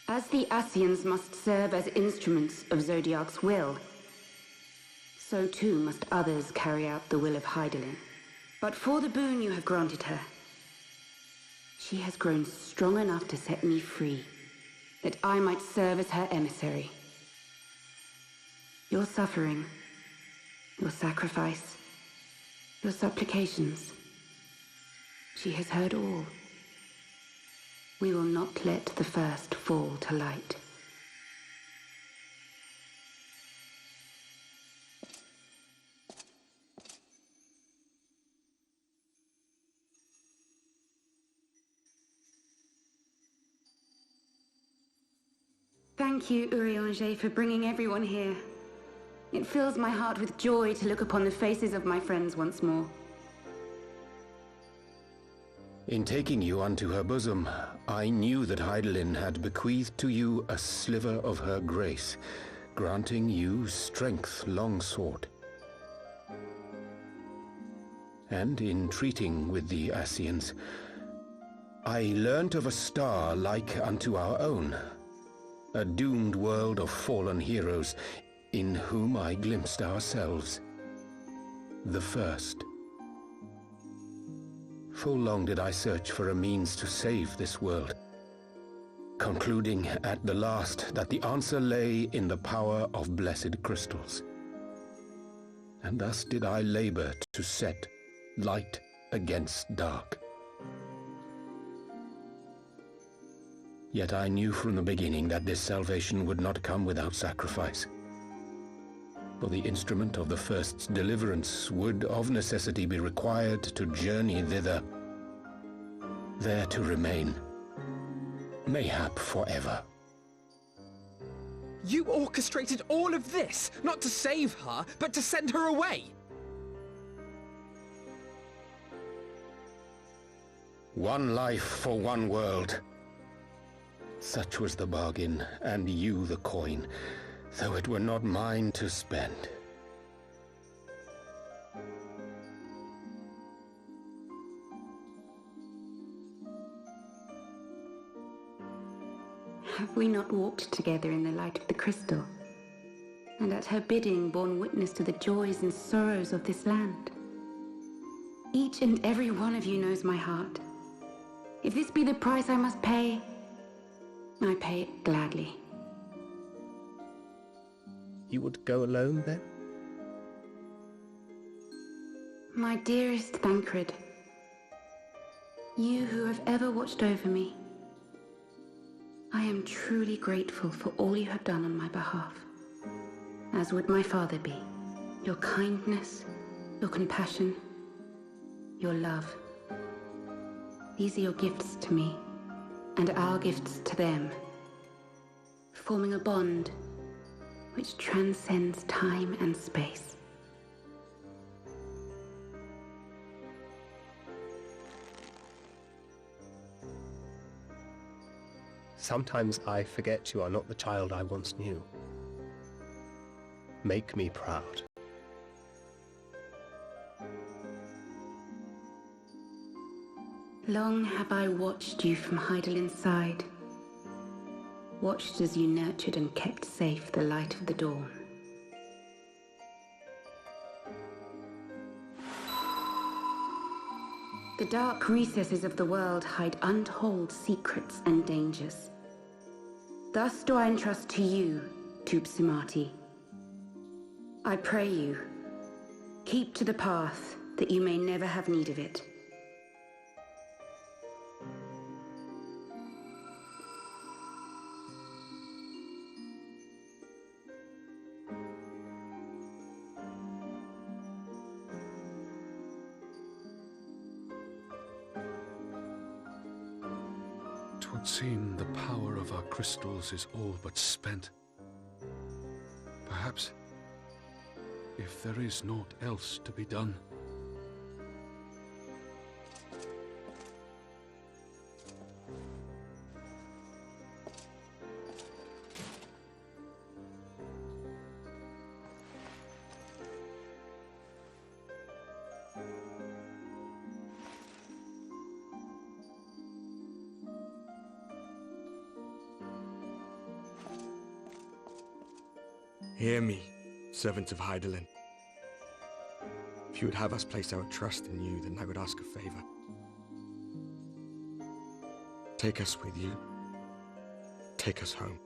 As the Ascians must serve as instruments of Zodiark's will, so too must others carry out the will of Heidelin. But for the boon you have granted her, she has grown strong enough to set me free, that I might serve as her emissary. Your suffering, your sacrifice, your supplications, she has heard all. We will not let the first fall to light. Thank you, Urianger, for bringing everyone here. It fills my heart with joy to look upon the faces of my friends once more. In taking you unto her bosom, I knew that Heidelin had bequeathed to you a sliver of her grace, granting you strength long sought. And in treating with the Ascians, I learnt of a star like unto our own, a doomed world of fallen heroes, in whom I glimpsed ourselves, the first. Full long did I search for a means to save this world, concluding at the last that the answer lay in the power of blessed crystals. And thus did I labor to set light against dark. Yet I knew from the beginning that this salvation would not come without sacrifice. For the instrument of the first's deliverance would of necessity be required to journey thither, there to remain, mayhap forever. You orchestrated all of this, not to save her, but to send her away! One life for one world. Such was the bargain, and you the coin, though it were not mine to spend. Have we not walked together in the light of the crystal, and at her bidding borne witness to the joys and sorrows of this land. Each and every one of you knows my heart. If this be the price I must pay, I pay it gladly. You would go alone, then? My dearest Thancred, you who have ever watched over me, I am truly grateful for all you have done on my behalf, as would my father be. Your kindness, your compassion, your love. These are your gifts to me, and our gifts to them, forming a bond which transcends time and space. Sometimes I forget you are not the child I once knew. Make me proud. Long have I watched you from Heidelin's side, watched as you nurtured and kept safe the light of the dawn. The dark recesses of the world hide untold secrets and dangers. Thus do I entrust to you, Tupsimati. I pray you, keep to the path that you may never have need of it. Twould seem the power of our crystals is all but spent. Perhaps, if there is naught else to be done. Hear me, servant of Heidelin. If you would have us place our trust in you, then I would ask a favor. Take us with you. Take us home.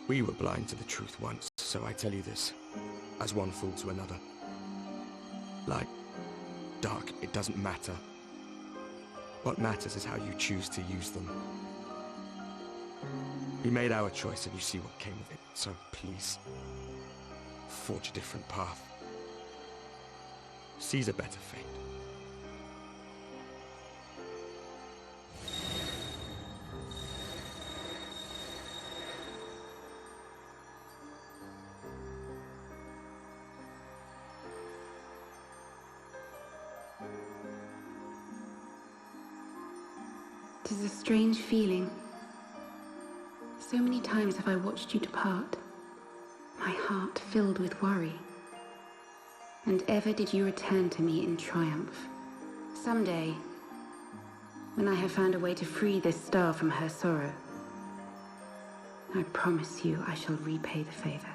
We were blind to the truth once, so I tell you this, as one fool to another. Light, dark, it doesn't matter. What matters is how you choose to use them. We made our choice and you see what came of it, so please, forge a different path. Seize a better fate. It is a strange feeling. So many times have I watched you depart, my heart filled with worry. And ever did you return to me in triumph. Someday, when I have found a way to free this star from her sorrow, I promise you I shall repay the favor.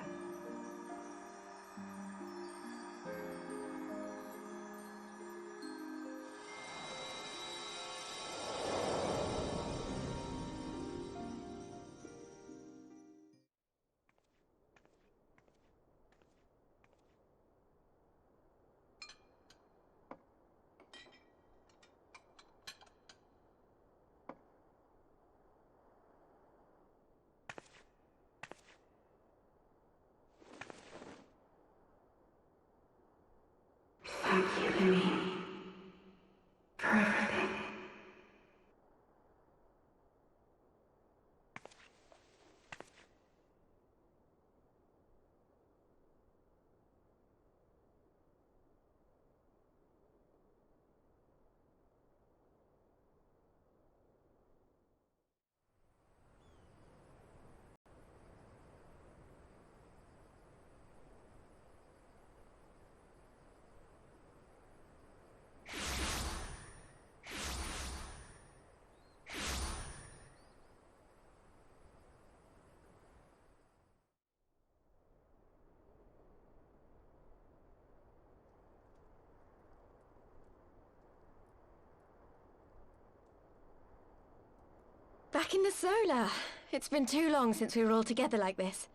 Back in the solar. It's been too long since we were all together like this.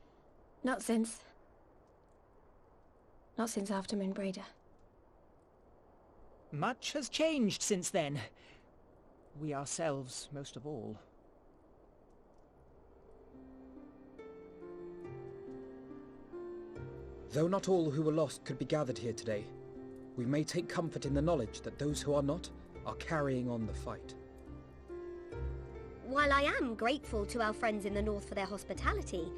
Not since after Moonbreeder. Much has changed since then. We ourselves, most of all. Though not all who were lost could be gathered here today, we may take comfort in the knowledge that those who are not are carrying on the fight. While I am grateful to our friends in the north for their hospitality,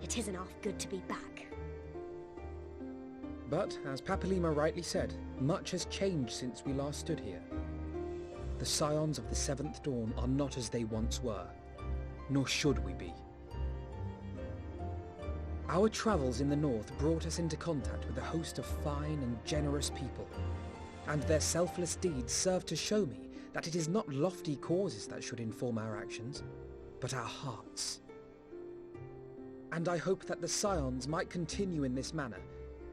it isn't half good to be back. But, as Papalima rightly said, much has changed since we last stood here. The Scions of the Seventh Dawn are not as they once were, nor should we be. Our travels in the north brought us into contact with a host of fine and generous people, and their selfless deeds serve to show me that it is not lofty causes that should inform our actions, but our hearts. And I hope that the Scions might continue in this manner,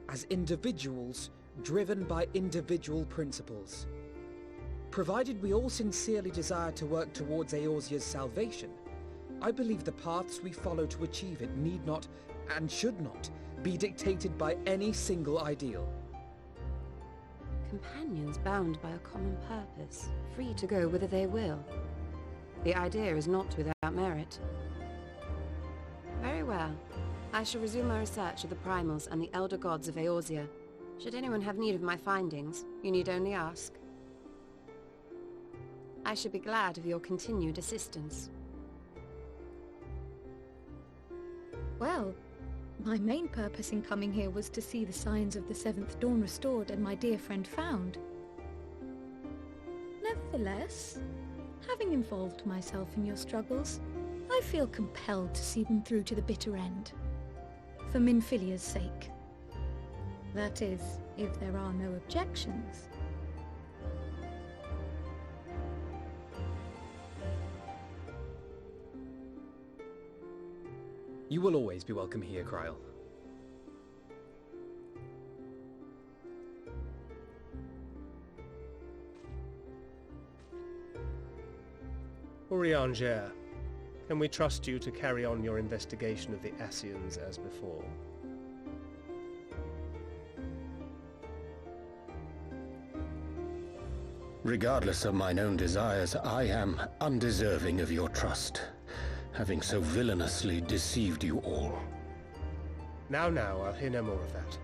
as individuals driven by individual principles. Provided we all sincerely desire to work towards Eorzea's salvation, I believe the paths we follow to achieve it need not, and should not, be dictated by any single ideal. Companions bound by a common purpose, free to go whither they will. The idea is not without merit. Very well. I shall resume my research of the primals and the elder gods of Eorzea. Should anyone have need of my findings, you need only ask. I should be glad of your continued assistance. Well, my main purpose in coming here was to see the signs of the Seventh Dawn restored and my dear friend found. Nevertheless, having involved myself in your struggles, I feel compelled to see them through to the bitter end. For Minfilia's sake. That is, if there are no objections. You will always be welcome here, Kryl. Urianger, can we trust you to carry on your investigation of the Ascians as before? Regardless of mine own desires, I am undeserving of your trust, having so villainously deceived you all. Now, I'll hear no more of that.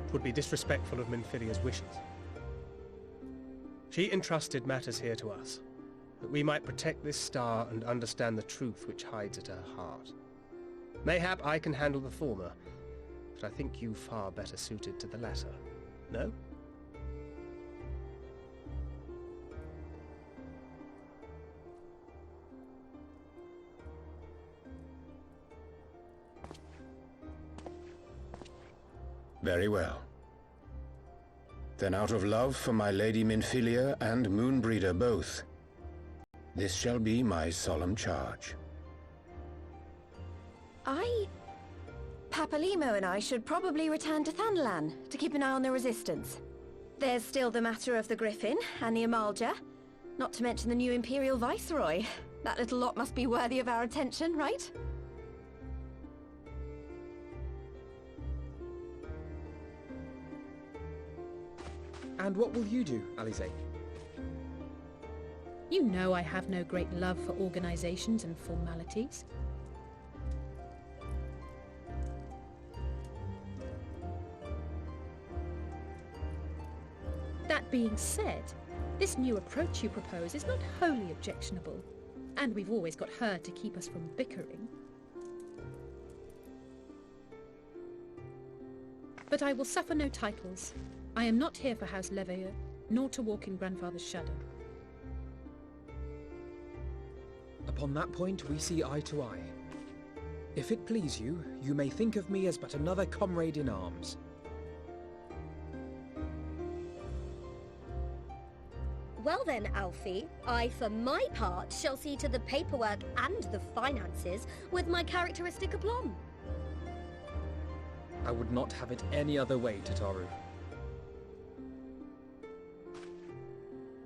It would be disrespectful of Minfilia's wishes. She entrusted matters here to us, that we might protect this star and understand the truth which hides at her heart. Mayhap I can handle the former, but I think you far better suited to the latter. No? Very well. Then out of love for my Lady Minfilia and Moonbreeder both, this shall be my solemn charge. Papalimo and I should probably return to Thanalan to keep an eye on the Resistance. There's still the matter of the Griffin and the Amalja, not to mention the new Imperial Viceroy. That little lot must be worthy of our attention, right? And what will you do, Alize? You know I have no great love for organizations and formalities. That being said, this new approach you propose is not wholly objectionable, and we've always got her to keep us from bickering. But I will suffer no titles. I am not here for House Leveilleur, nor to walk in Grandfather's shadow. Upon that point, we see eye to eye. If it please you, you may think of me as but another comrade in arms. Well then, Alfie, I for my part shall see to the paperwork and the finances with my characteristic aplomb. I would not have it any other way, Tataru.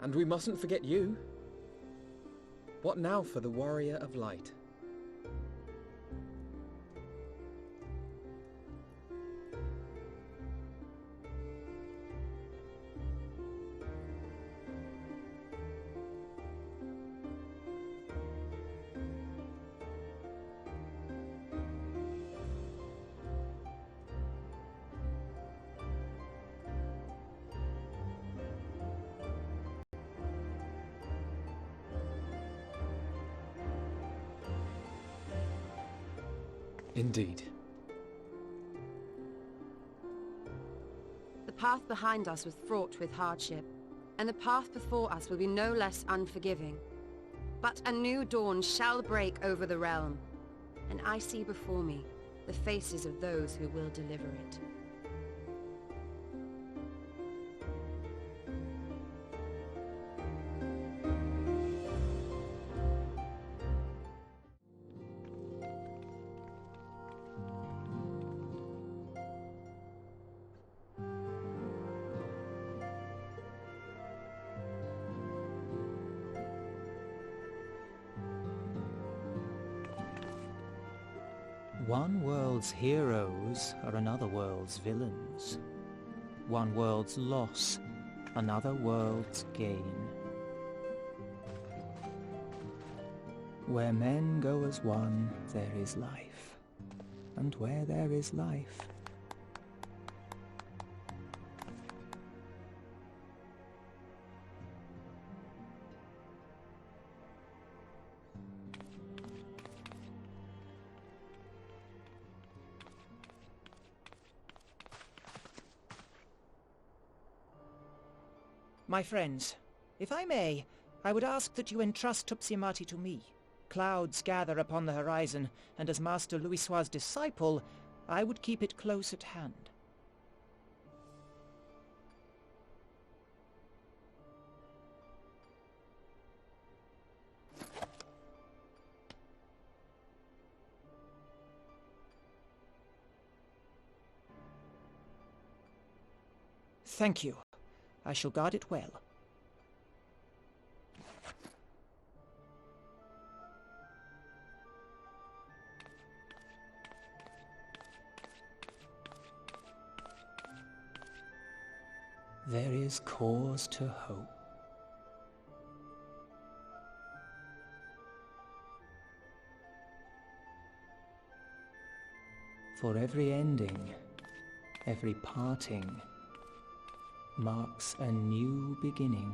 And we mustn't forget you. What now for the Warrior of Light? Indeed. The path behind us was fraught with hardship, and the path before us will be no less unforgiving. But a new dawn shall break over the realm, and I see before me the faces of those who will deliver it. One world's heroes are another world's villains. One world's loss, another world's gain. Where men go as one, there is life. And where there is life, my friends, if I may, I would ask that you entrust Tupsimati to me. Clouds gather upon the horizon, and as Master Louisoix's disciple, I would keep it close at hand. Thank you. I shall guard it well. There is cause to hope. For every ending, every parting, marks a new beginning.